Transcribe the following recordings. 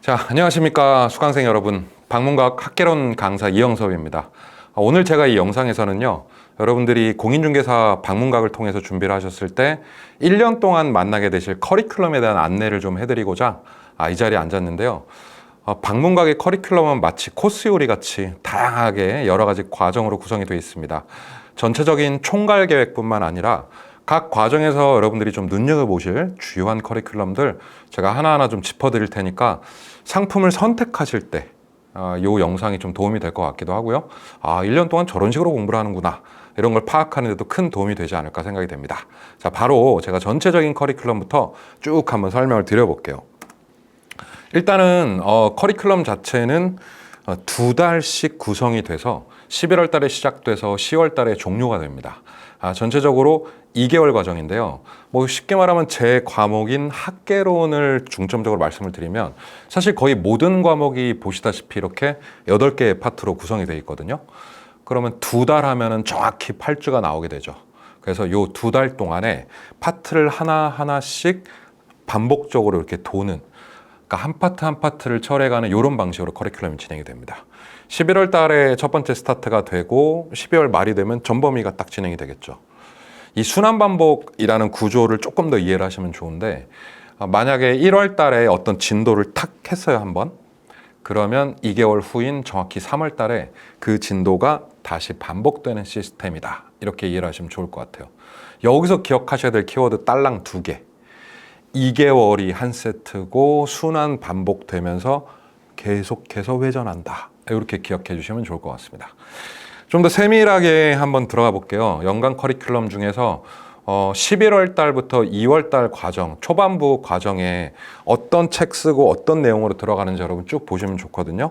자, 안녕하십니까 수강생 여러분. 방문각 학개론 강사 이영섭입니다. 오늘 제가 이 영상에서는요, 여러분들이 공인중개사 방문각을 통해서 준비를 하셨을 때 1년 동안 만나게 되실 커리큘럼에 대한 안내를 좀 해드리고자 이 자리에 앉았는데요. 방문각의 커리큘럼은 마치 코스 요리 같이 다양하게 여러 가지 과정으로 구성이 되어 있습니다. 전체적인 총괄 계획뿐만 아니라 각 과정에서 여러분들이 좀 눈여겨보실 주요한 커리큘럼들 제가 하나하나 좀 짚어드릴 테니까 상품을 선택하실 때 이 영상이 좀 도움이 될 것 같기도 하고요. 1년 동안 저런 식으로 공부를 하는구나. 이런 걸 파악하는 데도 큰 도움이 되지 않을까 생각이 됩니다. 자, 바로 제가 전체적인 커리큘럼부터 쭉 한번 설명을 드려볼게요. 일단은 커리큘럼 자체는 2달씩 구성이 돼서 11월 달에 시작돼서 10월 달에 종료가 됩니다. 전체적으로 2개월 과정인데요. 뭐 쉽게 말하면 제 과목인 학개론을 중점적으로 말씀을 드리면 사실 거의 모든 과목이 보시다시피 이렇게 8개의 파트로 구성이 되어 있거든요. 그러면 2달 하면은 정확히 8주가 나오게 되죠. 그래서 요 2달 동안에 파트를 하나하나씩 반복적으로 이렇게 도는, 그러니까 한 파트 한 파트를 철회가는 이런 방식으로 커리큘럼이 진행이 됩니다. 11월 달에 첫 번째 스타트가 되고 12월 말이 되면 전범위가 딱 진행이 되겠죠. 이 순환반복이라는 구조를 조금 더 이해를 하시면 좋은데, 만약에 1월 달에 어떤 진도를 탁 했어요, 한번. 그러면 2개월 후인 정확히 3월 달에 그 진도가 다시 반복되는 시스템이다. 이렇게 이해를 하시면 좋을 것 같아요. 여기서 기억하셔야 될 키워드 딸랑 2개. 2개월이 한 세트고 순환 반복되면서 계속해서 회전한다. 이렇게 기억해 주시면 좋을 것 같습니다. 좀 더 세밀하게 한번 들어가 볼게요. 연간 커리큘럼 중에서 11월 달부터 2월 달 과정, 초반부 과정에 어떤 책 쓰고 어떤 내용으로 들어가는지 여러분 쭉 보시면 좋거든요.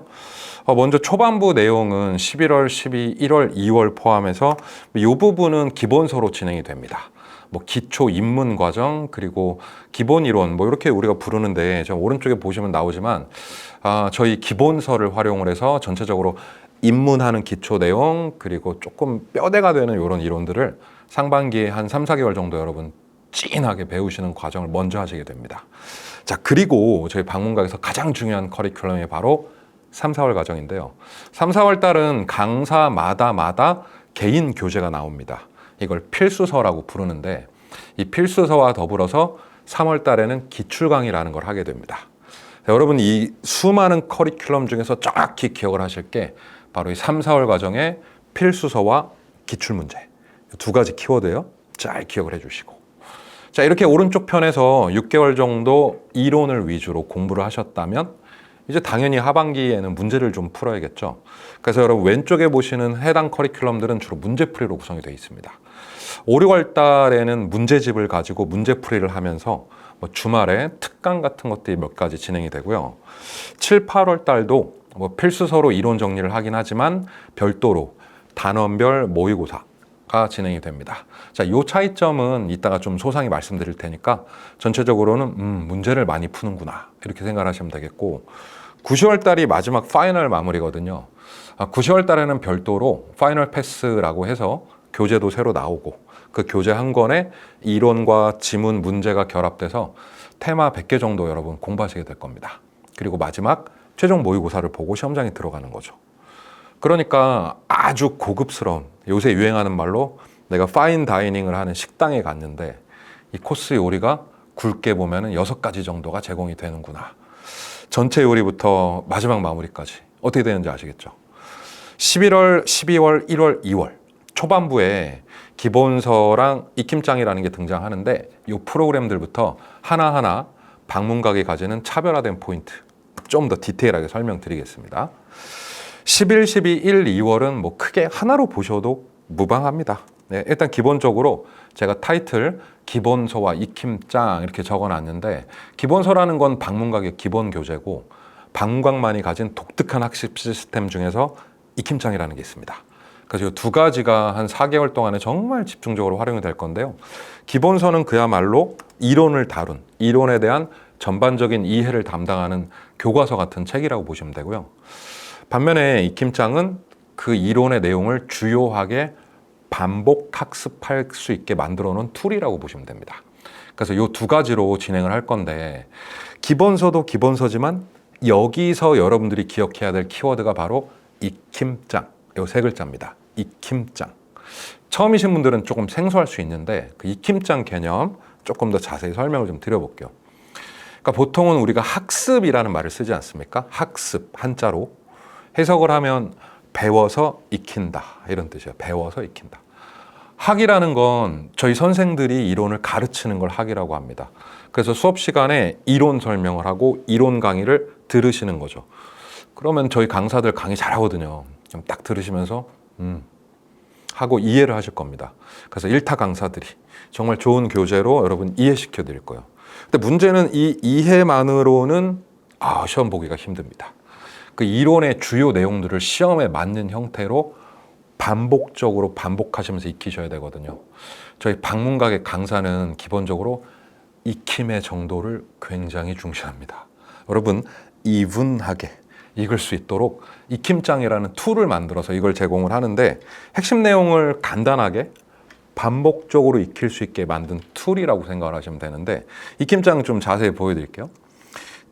먼저 초반부 내용은 11월, 12, 1월, 2월 포함해서 이 부분은 기본서로 진행이 됩니다. 뭐 기초 입문 과정, 그리고 기본 이론, 뭐 이렇게 우리가 부르는데, 저 오른쪽에 보시면 나오지만 저희 기본서를 활용을 해서 전체적으로 입문하는 기초 내용, 그리고 조금 뼈대가 되는 이런 이론들을 상반기에 한 3, 4개월 정도 여러분 찐하게 배우시는 과정을 먼저 하시게 됩니다. 자, 그리고 저희 방문각에서 가장 중요한 커리큘럼이 바로 3, 4월 과정인데요. 3, 4월 달은 강사마다 개인 교재가 나옵니다. 이걸 필수서라고 부르는데, 이 필수서와 더불어서 3월 달에는 기출 강의라는 걸 하게 됩니다. 자, 여러분 이 수많은 커리큘럼 중에서 정확히 기억을 하실 게 바로 이 3, 4월 과정의 필수서와 기출문제, 두 가지 키워드예요. 잘 기억을 해주시고, 자, 이렇게 오른쪽 편에서 6개월 정도 이론을 위주로 공부를 하셨다면 이제 당연히 하반기에는 문제를 좀 풀어야겠죠. 그래서 여러분 왼쪽에 보시는 해당 커리큘럼들은 주로 문제풀이로 구성이 되어 있습니다. 5, 6월 달에는 문제집을 가지고 문제풀이를 하면서 뭐 주말에 특강 같은 것들이 몇 가지 진행이 되고요. 7, 8월 달도 뭐 필수서로 이론 정리를 하긴 하지만 별도로 단원별 모의고사가 진행이 됩니다. 자, 이 차이점은 이따가 좀 소상히 말씀드릴 테니까 전체적으로는 문제를 많이 푸는구나 이렇게 생각을 하시면 되겠고, 9, 10월 달이 마지막 파이널 마무리거든요. 9, 10월 달에는 별도로 파이널 패스라고 해서 교재도 새로 나오고, 그 교재 한 권에 이론과 지문 문제가 결합돼서 테마 100개 정도 여러분 공부하시게 될 겁니다. 그리고 마지막 최종 모의고사를 보고 시험장에 들어가는 거죠. 그러니까 아주 고급스러운, 요새 유행하는 말로 내가 파인 다이닝을 하는 식당에 갔는데 이 코스 요리가 굵게 보면은 6가지 정도가 제공이 되는구나. 전체 요리부터 마지막 마무리까지 어떻게 되는지 아시겠죠? 11월, 12월, 1월, 2월 초반부에 기본서랑 익힘장이라는 게 등장하는데, 이 프로그램들부터 하나하나 방문각이 가지는 차별화된 포인트 좀 더 디테일하게 설명드리겠습니다. 11, 12, 1, 2월은 뭐 크게 하나로 보셔도 무방합니다. 네, 일단 기본적으로 제가 타이틀 기본서와 익힘장 이렇게 적어놨는데, 기본서라는 건 방문각의 기본 교재고 방문각만이 가진 독특한 학습 시스템 중에서 익힘장이라는 게 있습니다. 그래서 이 두 가지가 한 4개월 동안에 정말 집중적으로 활용이 될 건데요. 기본서는 그야말로 이론을 다룬, 이론에 대한 전반적인 이해를 담당하는 교과서 같은 책이라고 보시면 되고요. 반면에 익힘장은 그 이론의 내용을 주요하게 반복 학습할 수 있게 만들어 놓은 툴이라고 보시면 됩니다. 그래서 이 두 가지로 진행을 할 건데, 기본서도 기본서지만 여기서 여러분들이 기억해야 될 키워드가 바로 익힘장, 요 세 글자입니다. 익힘장. 처음이신 분들은 조금 생소할 수 있는데 그 익힘장 개념 조금 더 자세히 설명을 좀 드려볼게요. 그러니까 보통은 우리가 학습이라는 말을 쓰지 않습니까? 학습, 한자로. 해석을 하면 배워서 익힌다 이런 뜻이에요. 배워서 익힌다. 학이라는 건 저희 선생들이 이론을 가르치는 걸 학이라고 합니다. 그래서 수업 시간에 이론 설명을 하고 이론 강의를 들으시는 거죠. 그러면 저희 강사들 강의 잘하거든요. 좀 딱 들으시면서 하고 이해를 하실 겁니다. 그래서 일타 강사들이 정말 좋은 교재로 여러분 이해시켜 드릴 거예요. 근데 문제는 이 이해만으로는 시험 보기가 힘듭니다. 그 이론의 주요 내용들을 시험에 맞는 형태로 반복적으로 반복하시면서 익히셔야 되거든요. 저희 방문각의 강사는 기본적으로 익힘의 정도를 굉장히 중시합니다. 여러분 이분하게 읽을 수 있도록 익힘장이라는 툴을 만들어서 이걸 제공을 하는데 핵심 내용을 간단하게 반복적으로 익힐 수 있게 만든 툴이라고 생각을 하시면 되는데 익힘장 좀 자세히 보여드릴게요.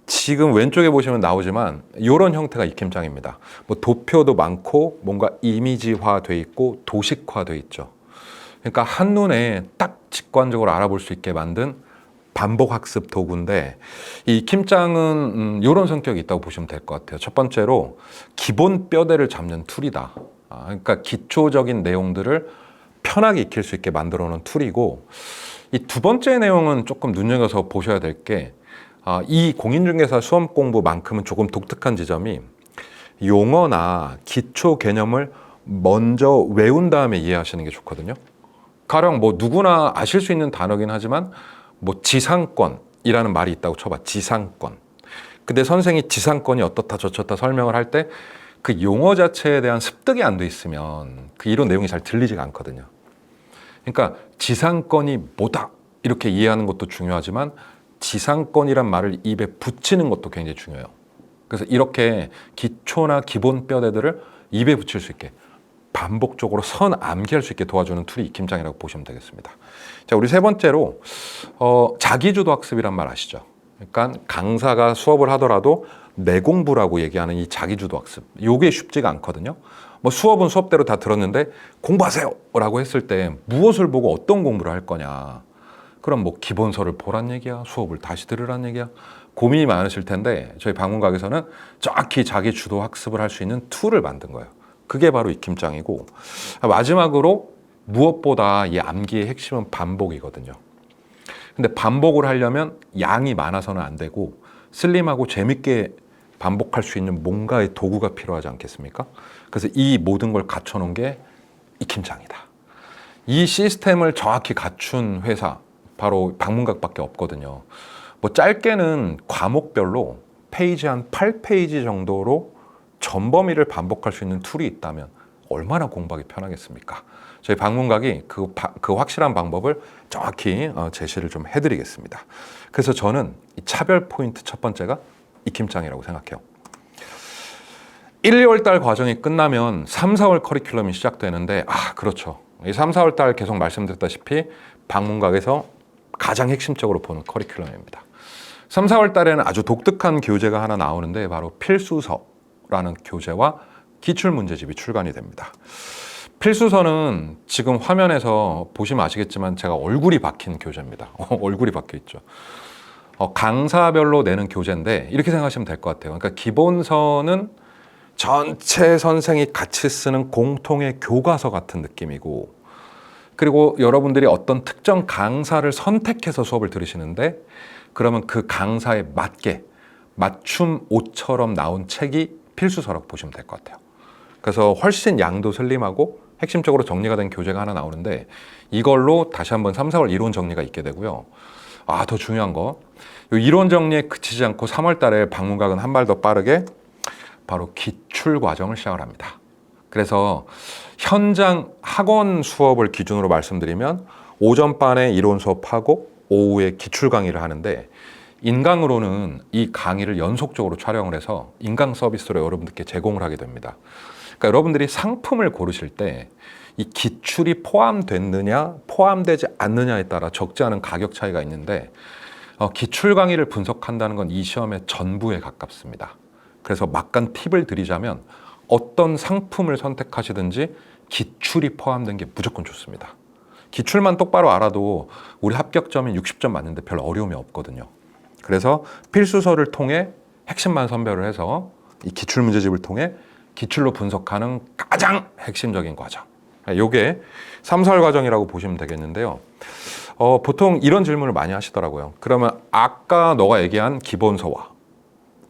지금 왼쪽에 보시면 나오지만 이런 형태가 익힘장입니다. 뭐 도표도 많고 뭔가 이미지화 돼 있고 도식화 돼 있죠. 그러니까 한눈에 딱 직관적으로 알아볼 수 있게 만든 반복 학습 도구인데 이 익힘장은 이런 성격이 있다고 보시면 될 것 같아요. 첫 번째로 기본 뼈대를 잡는 툴이다. 그러니까 기초적인 내용들을 편하게 익힐 수 있게 만들어 놓은 툴이고 이 두 번째 내용은 조금 눈여겨서 보셔야 될 게 이 공인중개사 수험 공부만큼은 조금 독특한 지점이 용어나 기초 개념을 먼저 외운 다음에 이해하시는 게 좋거든요. 가령 뭐 누구나 아실 수 있는 단어긴 하지만 뭐 지상권이라는 말이 있다고 쳐봐. 지상권. 근데 선생이 지상권이 어떻다 저렇다 설명을 할 때 그 용어 자체에 대한 습득이 안 돼 있으면 그 이론 내용이 잘 들리지가 않거든요. 그러니까 지상권이 뭐다 이렇게 이해하는 것도 중요하지만 지상권이란 말을 입에 붙이는 것도 굉장히 중요해요. 그래서 이렇게 기초나 기본 뼈대들을 입에 붙일 수 있게 반복적으로 선 암기할 수 있게 도와주는 툴이 익힘장이라고 보시면 되겠습니다. 자, 우리 세 번째로 자기주도 학습이란 말 아시죠? 그러니까 강사가 수업을 하더라도 내 공부라고 얘기하는 이 자기주도 학습. 이게 쉽지가 않거든요. 뭐 수업은 수업대로 다 들었는데 공부하세요! 라고 했을 때 무엇을 보고 어떤 공부를 할 거냐. 그럼 뭐 기본서를 보란 얘기야? 수업을 다시 들으란 얘기야? 고민이 많으실 텐데 저희 방문각에서는 정확히 자기주도 학습을 할 수 있는 툴을 만든 거예요. 그게 바로 익힘장이고 마지막으로 무엇보다 이 암기의 핵심은 반복이거든요. 근데 반복을 하려면 양이 많아서는 안 되고 슬림하고 재밌게 반복할 수 있는 뭔가의 도구가 필요하지 않겠습니까? 그래서 이 모든 걸 갖춰놓은 게 익힘장이다. 이 시스템을 정확히 갖춘 회사 바로 방문각밖에 없거든요. 뭐 짧게는 과목별로 페이지 한 8페이지 정도로 전범위를 반복할 수 있는 툴이 있다면 얼마나 공부하기 편하겠습니까? 저희 방문각이 그 확실한 방법을 정확히 제시를 좀 해드리겠습니다. 그래서 저는 이 차별 포인트 첫 번째가 익힘장이라고 생각해요. 1, 2월 달 과정이 끝나면 3, 4월 커리큘럼이 시작되는데 그렇죠. 이 3, 4월 달 계속 말씀드렸다시피 방문각에서 가장 핵심적으로 보는 커리큘럼입니다. 3, 4월 달에는 아주 독특한 교재가 하나 나오는데 바로 필수서라는 교재와 기출문제집이 출간이 됩니다. 필수서는 지금 화면에서 보시면 아시겠지만 제가 얼굴이 박힌 교재입니다. 얼굴이 박혀 있죠. 강사별로 내는 교재인데 이렇게 생각하시면 될 것 같아요. 그러니까 기본서는 전체 선생이 같이 쓰는 공통의 교과서 같은 느낌이고 그리고 여러분들이 어떤 특정 강사를 선택해서 수업을 들으시는데 그러면 그 강사에 맞게 맞춤 옷처럼 나온 책이 필수서라고 보시면 될 것 같아요. 그래서 훨씬 양도 슬림하고 핵심적으로 정리가 된 교재가 하나 나오는데 이걸로 다시 한번 3, 4월 이론 정리가 있게 되고요. 더 중요한 거 이론 정리에 그치지 않고 3월 달에 방문각은 한 발 더 빠르게 바로 기출 과정을 시작을 합니다. 그래서 현장 학원 수업을 기준으로 말씀드리면 오전반에 이론 수업하고 오후에 기출 강의를 하는데 인강으로는 이 강의를 연속적으로 촬영을 해서 인강 서비스로 여러분들께 제공을 하게 됩니다. 그러니까 여러분들이 상품을 고르실 때 이 기출이 포함됐느냐 포함되지 않느냐에 따라 적지 않은 가격 차이가 있는데 기출 강의를 분석한다는 건 이 시험의 전부에 가깝습니다. 그래서 막간 팁을 드리자면 어떤 상품을 선택하시든지 기출이 포함된 게 무조건 좋습니다. 기출만 똑바로 알아도 우리 합격점이 60점 맞는데 별 어려움이 없거든요. 그래서 필수서를 통해 핵심만 선별을 해서 이 기출 문제집을 통해 기출로 분석하는 가장 핵심적인 과정. 요게 3, 4월 과정이라고 보시면 되겠는데요. 보통 이런 질문을 많이 하시더라고요. 그러면 아까 너가 얘기한 기본서와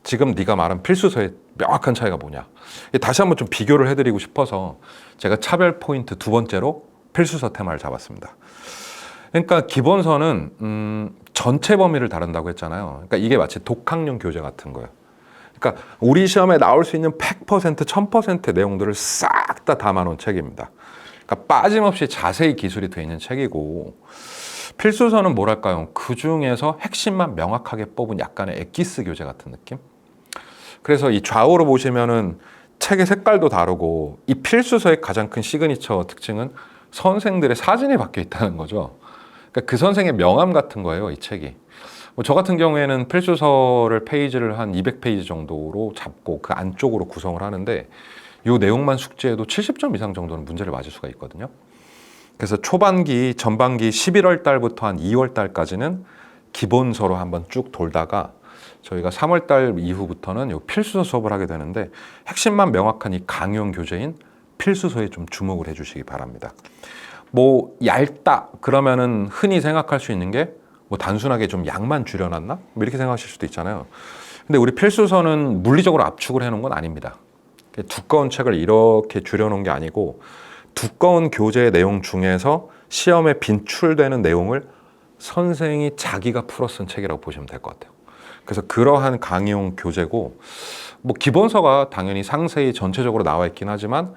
지금 네가 말한 필수서의 명확한 차이가 뭐냐. 다시 한번 좀 비교를 해드리고 싶어서 제가 차별 포인트 두 번째로 필수서 테마를 잡았습니다. 그러니까 기본서는 전체 범위를 다룬다고 했잖아요. 그러니까 이게 마치 독학용 교재 같은 거예요. 그러니까 우리 시험에 나올 수 있는 100%, 1000%의 내용들을 싹 다 담아놓은 책입니다. 그러니까 빠짐없이 자세히 기술이 되어 있는 책이고, 필수서는 뭐랄까요? 그 중에서 핵심만 명확하게 뽑은 약간의 엑기스 교재 같은 느낌? 그래서 이 좌우로 보시면은 책의 색깔도 다르고, 이 필수서의 가장 큰 시그니처 특징은 선생들의 사진이 박혀 있다는 거죠. 그러니까 그 선생의 명함 같은 거예요, 이 책이. 저 같은 경우에는 필수서를 페이지를 한 200페이지 정도로 잡고 그 안쪽으로 구성을 하는데, 이 내용만 숙지해도 70점 이상 정도는 문제를 맞을 수가 있거든요. 그래서 초반기, 전반기 11월 달부터 한 2월 달까지는 기본서로 한번 쭉 돌다가 저희가 3월 달 이후부터는 이 필수서 수업을 하게 되는데, 핵심만 명확한 이 강용 교재인 필수서에 좀 주목을 해주시기 바랍니다. 뭐 얇다 그러면은 흔히 생각할 수 있는 게 뭐 단순하게 좀 양만 줄여놨나? 뭐 이렇게 생각하실 수도 있잖아요. 근데 우리 필수서는 물리적으로 압축을 해놓은 건 아닙니다. 두꺼운 책을 이렇게 줄여놓은 게 아니고, 두꺼운 교재의 내용 중에서 시험에 빈출되는 내용을 선생이 자기가 풀어 쓴 책이라고 보시면 될 것 같아요. 그래서 그러한 강의용 교재고, 뭐 기본서가 당연히 상세히 전체적으로 나와 있긴 하지만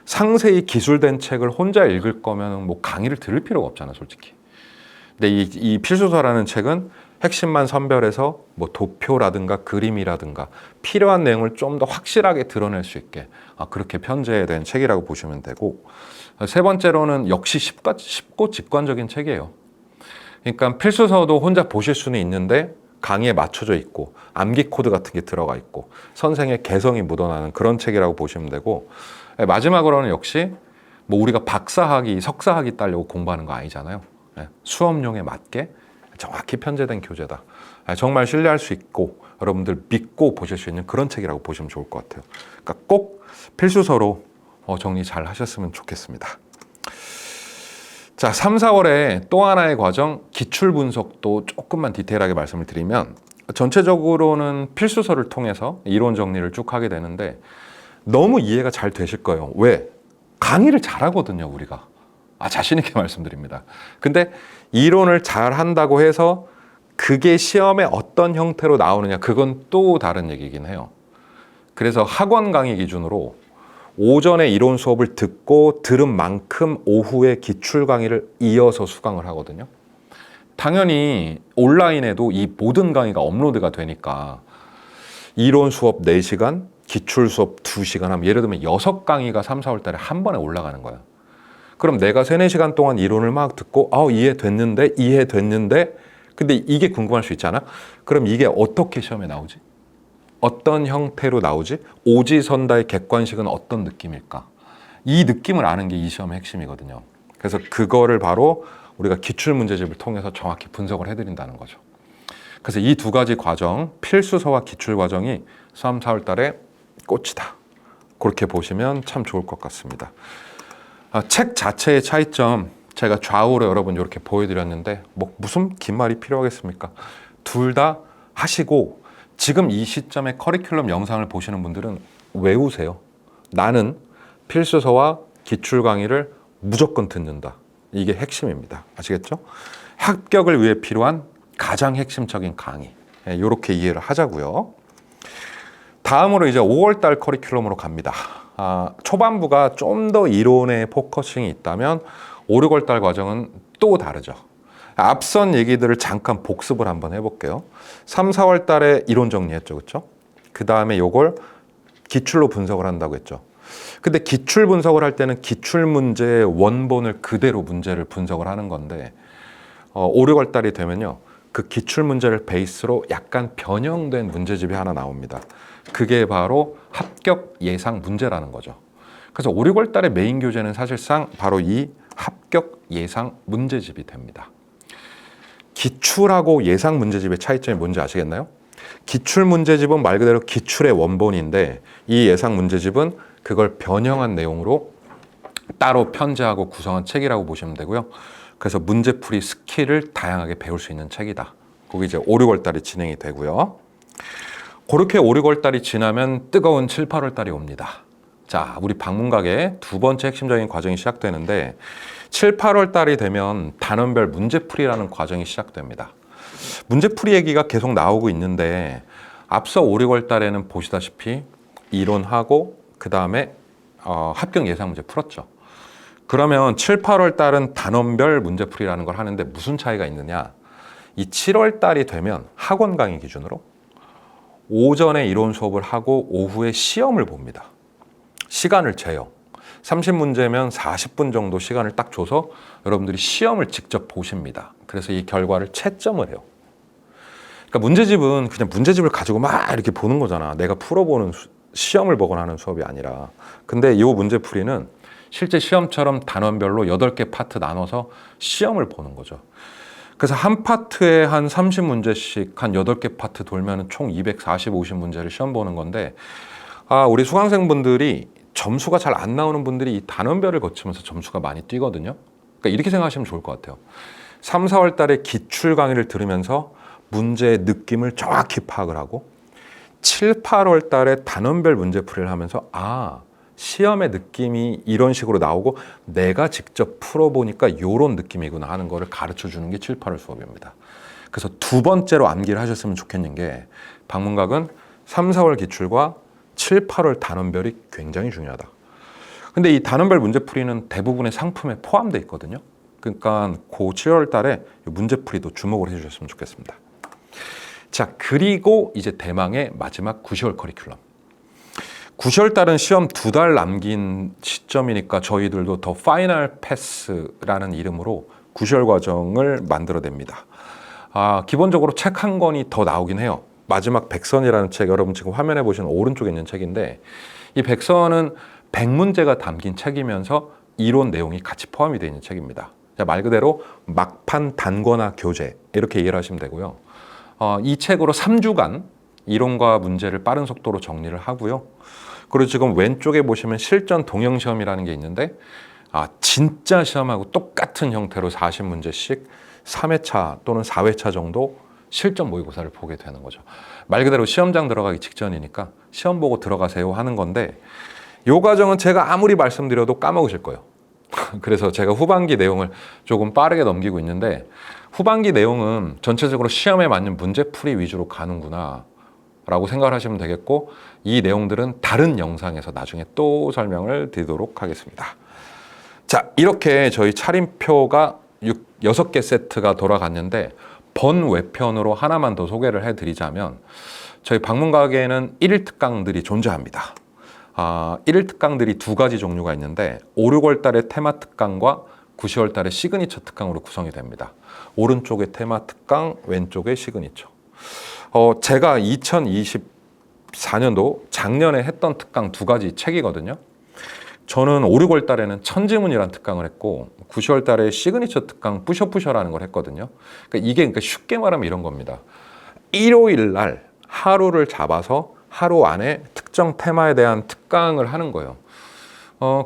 상세히 기술된 책을 혼자 읽을 거면 뭐 강의를 들을 필요가 없잖아, 솔직히. 근데 이 필수서라는 책은 핵심만 선별해서 뭐 도표라든가 그림이라든가 필요한 내용을 좀 더 확실하게 드러낼 수 있게 그렇게 편제된 책이라고 보시면 되고, 세 번째로는 역시 쉽고 직관적인 책이에요. 그러니까 필수서도 혼자 보실 수는 있는데 강의에 맞춰져 있고 암기 코드 같은 게 들어가 있고 선생의 개성이 묻어나는 그런 책이라고 보시면 되고, 마지막으로는 역시 뭐 우리가 박사학위, 석사학위 따려고 공부하는 거 아니잖아요. 수업용에 맞게 정확히 편제된 교재다. 정말 신뢰할 수 있고 여러분들 믿고 보실 수 있는 그런 책이라고 보시면 좋을 것 같아요. 그러니까 꼭 필수서로 정리 잘 하셨으면 좋겠습니다. 자, 3, 4월에 또 하나의 과정, 기출 분석도 조금만 디테일하게 말씀을 드리면, 전체적으로는 필수서를 통해서 이론 정리를 쭉 하게 되는데 너무 이해가 잘 되실 거예요. 왜? 강의를 잘하거든요, 우리가. 자신 있게 말씀드립니다. 근데 이론을 잘 한다고 해서 그게 시험에 어떤 형태로 나오느냐, 그건 또 다른 얘기긴 해요. 그래서 학원 강의 기준으로 오전에 이론 수업을 듣고 들은 만큼 오후에 기출 강의를 이어서 수강을 하거든요. 당연히 온라인에도 이 모든 강의가 업로드가 되니까 이론 수업 4시간, 기출 수업 2시간 하면 예를 들면 6강의가 3, 4월 달에 한 번에 올라가는 거예요. 그럼 내가 3, 4시간 동안 이론을 막 듣고 이해됐는데 근데 이게 궁금할 수 있잖아. 그럼 이게 어떻게 시험에 나오지? 어떤 형태로 나오지? 오지선다의 객관식은 어떤 느낌일까? 이 느낌을 아는 게 이 시험의 핵심이거든요. 그래서 그거를 바로 우리가 기출문제집을 통해서 정확히 분석을 해드린다는 거죠. 그래서 이 두 가지 과정, 필수서와 기출 과정이 3, 4월 달에 꽃이다. 그렇게 보시면 참 좋을 것 같습니다. 책 자체의 차이점 제가 좌우로 여러분 이렇게 보여드렸는데 뭐 무슨 긴 말이 필요하겠습니까? 둘 다 하시고 지금 이 시점에 커리큘럼 영상을 보시는 분들은 외우세요. 나는 필수서와 기출 강의를 무조건 듣는다. 이게 핵심입니다. 아시겠죠? 합격을 위해 필요한 가장 핵심적인 강의. 이렇게 이해를 하자고요. 다음으로 이제 5월달 커리큘럼으로 갑니다. 초반부가 좀 더 이론에 포커싱이 있다면 5, 6월달 과정은 또 다르죠. 앞선 얘기들을 잠깐 복습을 한번 해볼게요. 3, 4월 달에 이론 정리했죠. 그렇죠? 그 다음에 요걸 기출로 분석을 한다고 했죠. 근데 기출 분석을 할 때는 기출 문제의 원본을 그대로 문제를 분석을 하는 건데 5, 6월 달이 되면요. 그 기출 문제를 베이스로 약간 변형된 문제집이 하나 나옵니다. 그게 바로 합격 예상 문제라는 거죠. 그래서 5, 6월 달에 메인 교재는 사실상 바로 이 합격 예상 문제집이 됩니다. 기출하고 예상 문제집의 차이점이 뭔지 아시겠나요? 기출 문제집은 말 그대로 기출의 원본인데 이 예상 문제집은 그걸 변형한 내용으로 따로 편제하고 구성한 책이라고 보시면 되고요. 그래서 문제풀이 스킬을 다양하게 배울 수 있는 책이다. 그게 이제 5, 6월 달에 진행이 되고요. 그렇게 5, 6월 달이 지나면 뜨거운 7, 8월 달이 옵니다. 자, 우리 방문각의 두 번째 핵심적인 과정이 시작되는데 7, 8월 달이 되면 단원별 문제풀이라는 과정이 시작됩니다. 문제풀이 얘기가 계속 나오고 있는데 앞서 5, 6월 달에는 보시다시피 이론하고 그 다음에 합격 예상 문제 풀었죠. 그러면 7, 8월 달은 단원별 문제풀이라는 걸 하는데 무슨 차이가 있느냐? 이 7월 달이 되면 학원 강의 기준으로 오전에 이론 수업을 하고 오후에 시험을 봅니다. 시간을 재요. 30문제면 40분 정도 시간을 딱 줘서 여러분들이 시험을 직접 보십니다. 그래서 이 결과를 채점을 해요. 그러니까 문제집은 그냥 문제집을 가지고 막 이렇게 보는 거잖아. 내가 풀어보는 시험을 보거나 하는 수업이 아니라. 근데 이 문제풀이는 실제 시험처럼 단원별로 8개 파트 나눠서 시험을 보는 거죠. 그래서 한 파트에 한 30문제씩 한 8개 파트 돌면 총 240, 50문제를 시험 보는 건데 우리 수강생분들이 점수가 잘 안 나오는 분들이 이 단원별을 거치면서 점수가 많이 뛰거든요. 그러니까 이렇게 생각하시면 좋을 것 같아요. 3, 4월 달에 기출 강의를 들으면서 문제의 느낌을 정확히 파악을 하고 7, 8월 달에 단원별 문제풀이를 하면서 시험의 느낌이 이런 식으로 나오고 내가 직접 풀어보니까 이런 느낌이구나 하는 거를 가르쳐주는 게 7, 8월 수업입니다. 그래서 두 번째로 암기를 하셨으면 좋겠는 게 방문각은 3, 4월 기출과 7, 8월 단원별이 굉장히 중요하다. 근데 이 단원별 문제풀이는 대부분의 상품에 포함되어 있거든요. 그러니까 그 7월 달에 문제풀이도 주목을 해주셨으면 좋겠습니다. 자, 그리고 이제 대망의 마지막 9시월 커리큘럼. 9시월 달은 시험 2달 남긴 시점이니까 저희들도 더 파이널 패스라는 이름으로 9시월 과정을 만들어냅니다. 기본적으로 책 한 권이 더 나오긴 해요. 마지막 백선이라는 책, 여러분 지금 화면에 보시는 오른쪽에 있는 책인데 이 백선은 100문제가 담긴 책이면서 이론 내용이 같이 포함이 되어 있는 책입니다. 말 그대로 막판 단권화 교재 이렇게 이해를 하시면 되고요. 이 책으로 3주간 이론과 문제를 빠른 속도로 정리를 하고요. 그리고 지금 왼쪽에 보시면 실전 동형 시험이라는 게 있는데 진짜 시험하고 똑같은 형태로 40문제씩 3회차 또는 4회차 정도 실전 모의고사를 보게 되는 거죠. 말 그대로 시험장 들어가기 직전이니까 시험 보고 들어가세요 하는 건데 이 과정은 제가 아무리 말씀드려도 까먹으실 거예요. 그래서 제가 후반기 내용을 조금 빠르게 넘기고 있는데 후반기 내용은 전체적으로 시험에 맞는 문제풀이 위주로 가는구나 라고 생각을 하시면 되겠고 이 내용들은 다른 영상에서 나중에 또 설명을 드리도록 하겠습니다. 자, 이렇게 저희 차림표가 6개 세트가 돌아갔는데 번외편으로 하나만 더 소개를 해드리자면 저희 방문가게에는 1일 특강들이 존재합니다. 1일 특강들이 두 가지 종류가 있는데 5, 6월 달에 테마 특강과 9, 10월 달에 시그니처 특강으로 구성이 됩니다. 오른쪽에 테마 특강, 왼쪽에 시그니처. 제가 2024년도 작년에 했던 특강 두 가지 책이거든요. 저는 5, 6월 달에는 천지문이라는 특강을 했고 9, 10월 달에 시그니처 특강 뿌셔뿌셔라는 걸 했거든요. 그러니까 쉽게 말하면 이런 겁니다. 일요일 날 하루를 잡아서 하루 안에 특정 테마에 대한 특강을 하는 거예요.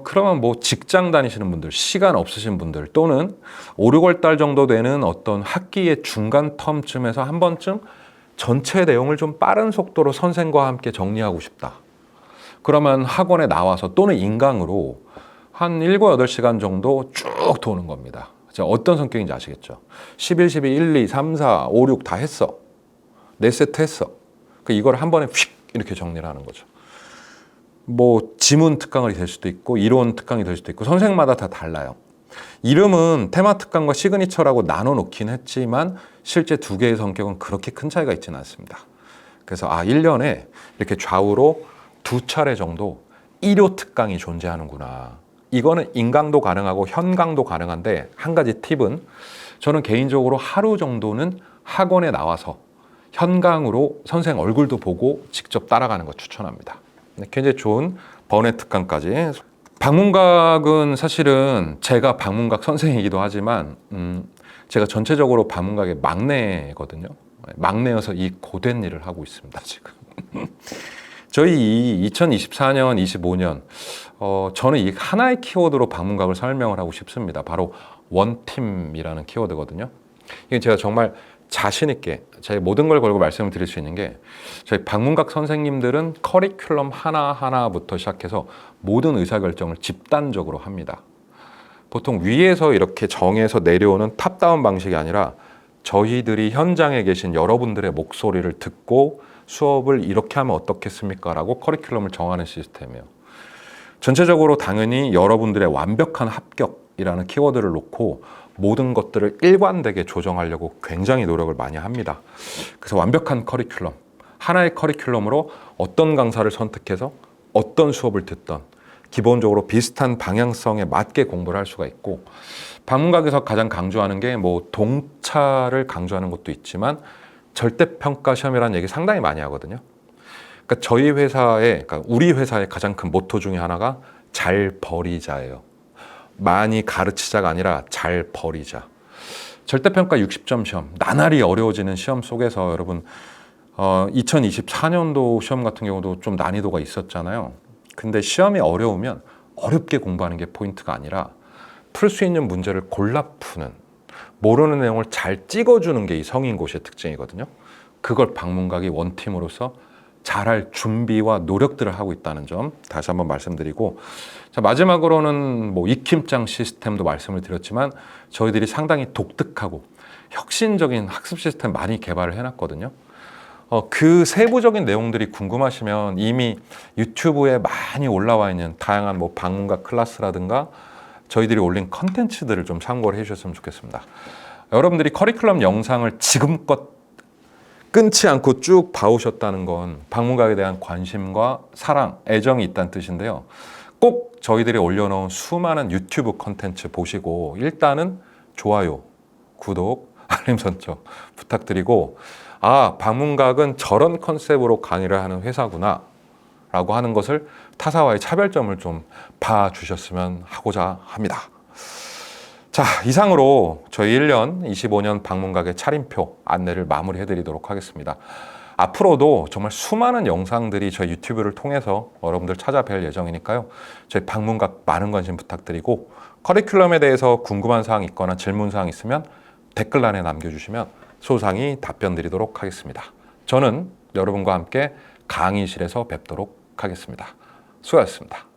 그러면 뭐 직장 다니시는 분들, 시간 없으신 분들 또는 5, 6월 달 정도 되는 어떤 학기의 중간 텀쯤에서 한 번쯤 전체 내용을 좀 빠른 속도로 선생과 함께 정리하고 싶다. 그러면 학원에 나와서 또는 인강으로 한 7, 8시간 정도 쭉 도는 겁니다. 어떤 성격인지 아시겠죠? 11, 12, 1, 2, 3, 4, 5, 6 다 했어. 4세트 했어. 이걸 한 번에 휙 이렇게 정리를 하는 거죠. 뭐 지문 특강이 될 수도 있고 이론 특강이 될 수도 있고 선생마다 다 달라요. 이름은 테마 특강과 시그니처라고 나눠 놓긴 했지만 실제 두 개의 성격은 그렇게 큰 차이가 있지는 않습니다. 그래서 1년에 이렇게 좌우로 2차례 정도 1호 특강이 존재하는구나. 이거는 인강도 가능하고 현강도 가능한데 한 가지 팁은 저는 개인적으로 하루 정도는 학원에 나와서 현강으로 선생 얼굴도 보고 직접 따라가는 거 추천합니다. 굉장히 좋은 번외 특강까지. 방문각은 사실은 제가 방문각 선생이기도 하지만 제가 전체적으로 방문각의 막내거든요. 막내여서 이 고된 일을 하고 있습니다, 지금. 저희 2024년, 25년 저는 이 하나의 키워드로 방문각을 설명을 하고 싶습니다. 바로 원팀이라는 키워드거든요. 이게 제가 정말 자신 있게 제 모든 걸 걸고 말씀을 드릴 수 있는 게, 저희 방문각 선생님들은 커리큘럼 하나하나부터 시작해서 모든 의사결정을 집단적으로 합니다. 보통 위에서 이렇게 정해서 내려오는 탑다운 방식이 아니라 저희들이 현장에 계신 여러분들의 목소리를 듣고 수업을 이렇게 하면 어떻겠습니까? 라고 커리큘럼을 정하는 시스템이에요. 전체적으로 당연히 여러분들의 완벽한 합격이라는 키워드를 놓고 모든 것들을 일관되게 조정하려고 굉장히 노력을 많이 합니다. 그래서 완벽한 커리큘럼, 하나의 커리큘럼으로 어떤 강사를 선택해서 어떤 수업을 듣던 기본적으로 비슷한 방향성에 맞게 공부를 할 수가 있고, 방문각에서 가장 강조하는 게 뭐 동차를 강조하는 것도 있지만 절대평가 시험이라는 얘기 상당히 많이 하거든요. 그러니까 저희 회사의, 그러니까 우리 회사의 가장 큰 모토 중에 하나가 잘 버리자예요. 많이 가르치자가 아니라 잘 버리자. 절대평가 60점 시험, 나날이 어려워지는 시험 속에서 여러분 2024년도 시험 같은 경우도 좀 난이도가 있었잖아요. 근데 시험이 어려우면 어렵게 공부하는 게 포인트가 아니라 풀 수 있는 문제를 골라 푸는, 모르는 내용을 잘 찍어주는 게 이 성인고시의 특징이거든요. 그걸 방문각이 원팀으로서 잘할 준비와 노력들을 하고 있다는 점 다시 한번 말씀드리고, 자, 마지막으로는 뭐 익힘장 시스템도 말씀을 드렸지만 저희들이 상당히 독특하고 혁신적인 학습 시스템 많이 개발을 해놨거든요. 그 세부적인 내용들이 궁금하시면 이미 유튜브에 많이 올라와 있는 다양한 뭐 방문각 클래스라든가 저희들이 올린 컨텐츠들을 좀 참고를 해주셨으면 좋겠습니다. 여러분들이 커리큘럼 영상을 지금껏 끊지 않고 쭉 봐오셨다는 건 방문각에 대한 관심과 사랑, 애정이 있다는 뜻인데요. 꼭 저희들이 올려놓은 수많은 유튜브 컨텐츠 보시고 일단은 좋아요, 구독, 알림 설정 부탁드리고, 아, 방문각은 저런 컨셉으로 강의를 하는 회사구나 라고 하는 것을 타사와의 차별점을 좀 봐주셨으면 하고자 합니다. 자, 이상으로 저희 1년 25년 방문각의 차림표 안내를 마무리해 드리도록 하겠습니다. 앞으로도 정말 수많은 영상들이 저희 유튜브를 통해서 여러분들 찾아뵐 예정이니까요. 저희 방문각 많은 관심 부탁드리고, 커리큘럼에 대해서 궁금한 사항 있거나 질문 사항 있으면 댓글란에 남겨주시면 소상히 답변 드리도록 하겠습니다. 저는 여러분과 함께 강의실에서 뵙도록 하겠습니다. 수고하셨습니다.